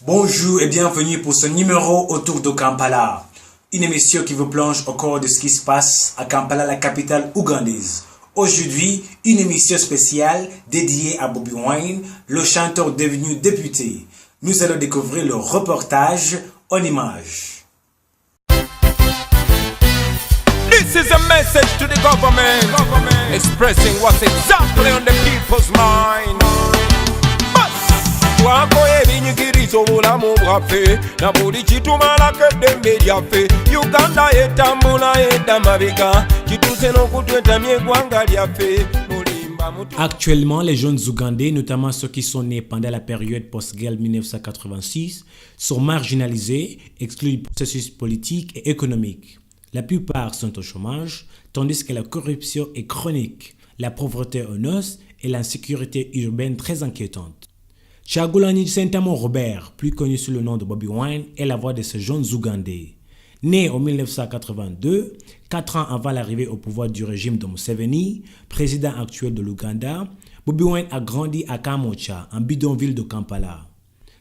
Bonjour et bienvenue pour ce numéro autour de Kampala. Une émission qui vous plonge au cœur de ce qui se passe à Kampala, la capitale ougandaise. Aujourd'hui, une émission spéciale dédiée à Bobi Wine, le chanteur devenu député. Nous allons découvrir le reportage en images. This is a message to the government, expressing what's exactly on the people's mind. Twakoye ebinyigiriza obulamu bwaffe na buli kitumalako eddembe lyaffe. Uganda etambula edda mabega kituuse n'okutwetamya eggwanga lyaffe. Actuellement, les jeunes Ougandais, notamment ceux qui sont nés pendant la période post-guerre 1986, sont marginalisés, exclus du processus politique et économique. La plupart sont au chômage, tandis que la corruption est chronique, la pauvreté en os et l'insécurité urbaine très inquiétante. Kyagulanyi Ssentamu Robert, plus connu sous le nom de Bobi Wine, est la voix de ces jeunes Ougandais. Né en 1982, 4 ans avant l'arrivée au pouvoir du régime de Museveni, président actuel de l'Ouganda, Bobi Wine a grandi à Kamocha, un bidonville de Kampala.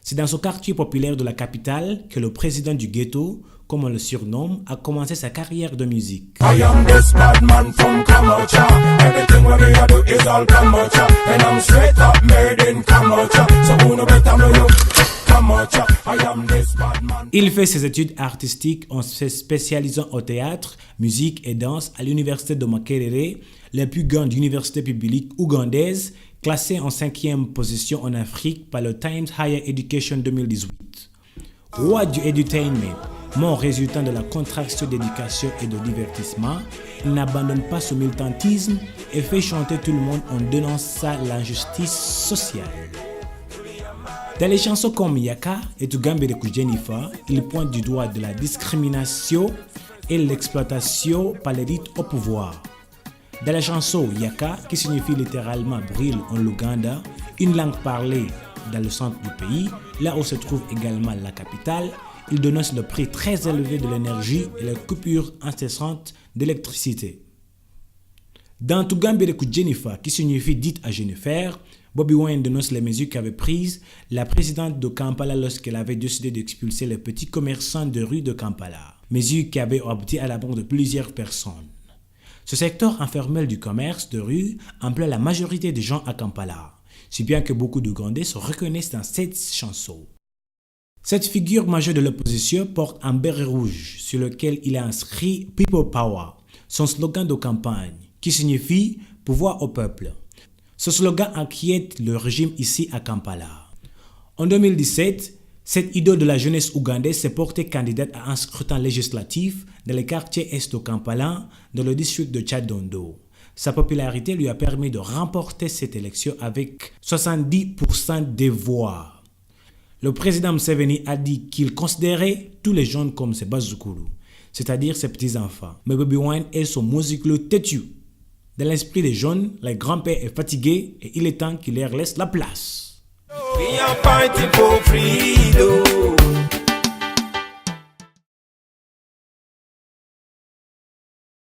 C'est dans ce quartier populaire de la capitale que le président du ghetto, comme on le surnomme, a commencé sa carrière de musique. I am this bad man from Kamocha. Everything what me I do is all Kamocha. And I'm straight up made in Kamocha. So who no better know you? Kamocha. I am this bad man. Il fait ses études artistiques en se spécialisant au théâtre, musique et danse à l'université de Makerere, la plus grande université publique ougandaise, classée en 5e position en Afrique par le Times Higher Education 2018. Roi du entertainment, mort résultant de la contraction d'éducation et de divertissement, il n'abandonne pas ce militantisme et fait chanter tout le monde en dénonçant l'injustice sociale. Dans les chansons comme Yaka et Tugambere ku Jennifer, il pointe du doigt de la discrimination et l'exploitation par l'élite au pouvoir. Dans la chanson Yaka, qui signifie littéralement brûle en Luganda, une langue parlée dans le centre du pays, là où se trouve également la capitale, il dénonce le prix très élevé de l'énergie et la coupure incessante d'électricité. Dans Tugambere ku Jennifer, qui signifie dite à Jennifer, Bobi Wine dénonce les mesures qu'avait prises la présidente de Kampala lorsqu'elle avait décidé d'expulser les petits commerçants de rue de Kampala, mesures qui avaient abouti à la mort de plusieurs personnes. Ce secteur informel du commerce de rue emploie la majorité des gens à Kampala, si bien que beaucoup d'Ougandais se reconnaissent dans cette chanson. Cette figure majeure de l'opposition porte un béret rouge sur lequel il a inscrit « People Power », son slogan de campagne, qui signifie « pouvoir au peuple ». Ce slogan inquiète le régime ici à Kampala. En 2017, cette idole de la jeunesse ougandaise s'est portée candidate à un scrutin législatif dans les quartiers est de Kampala, dans le district de Tchadondo. Sa popularité lui a permis de remporter cette élection avec 70% des voix. Le président Museveni a dit qu'il considérait tous les jeunes comme ses bazukulu, c'est-à-dire ses petits-enfants. Mais Bobi Wine est son musical têtu. Dans l'esprit des jeunes, le grand-père est fatigué et il est temps qu'il leur laisse la place. We are fighting for freedom.